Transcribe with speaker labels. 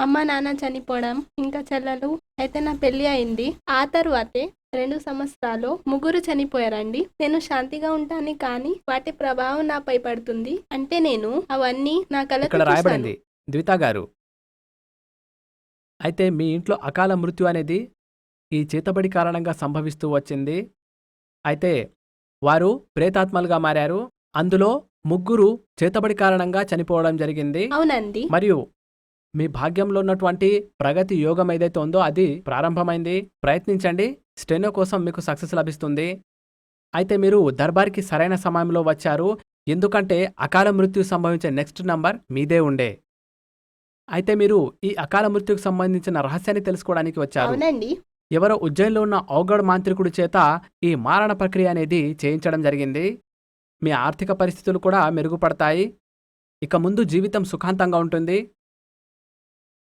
Speaker 1: అమ్మ నాన్న చనిపోవడం ఇంకా చెల్లెలు అయితే నా పెళ్లి అయింది. ఆ తరువాతే 2 సంవత్సరాలు ముగ్గురు చనిపోయారండి. నేను శాంతిగా ఉంటాను కానీ వాటి ప్రభావం నాపై పడుతుంది. అంటే నేను అవన్నీ నా కళ్ళతో
Speaker 2: ఇక్కడ
Speaker 1: చూశాను.
Speaker 2: రాయబడింది ద్విత గారు. అయితే మీ ఇంట్లో అకాల మృత్యు అనేది ఈ చేతబడి కారణంగా సంభవిస్తూ వచ్చింది. అయితే వారు ప్రేతాత్మలుగా మారారు. అందులో ముగ్గురు చేతబడి కారణంగా చనిపోవడం జరిగింది.
Speaker 1: అవునండి.
Speaker 2: మరియు మీ భాగ్యంలో ఉన్నటువంటి ప్రగతి యోగం ఏదైతే ఉందో అది ప్రారంభమైంది. ప్రయత్నించండి. స్టెనో కోసం మీకు సక్సెస్ లభిస్తుంది. అయితే మీరు దర్బార్కి సరైన సమయంలో వచ్చారు. ఎందుకంటే అకాల మృత్యు సంభవించే నెక్స్ట్ నంబర్ మీదే ఉండే. అయితే మీరు ఈ అకాల మృత్యుకు సంబంధించిన రహస్యాన్ని తెలుసుకోవడానికి వచ్చారు.
Speaker 1: అవునండి.
Speaker 2: ఎవరో ఉజ్జయిన్లో ఉన్న ఔగడ్ మాంత్రికుడి చేత ఈ మారణ ప్రక్రియ అనేది చేయించడం జరిగింది. మీ ఆర్థిక పరిస్థితులు కూడా మెరుగుపడతాయి. ఇక ముందు జీవితం సుఖాంతంగా ఉంటుంది.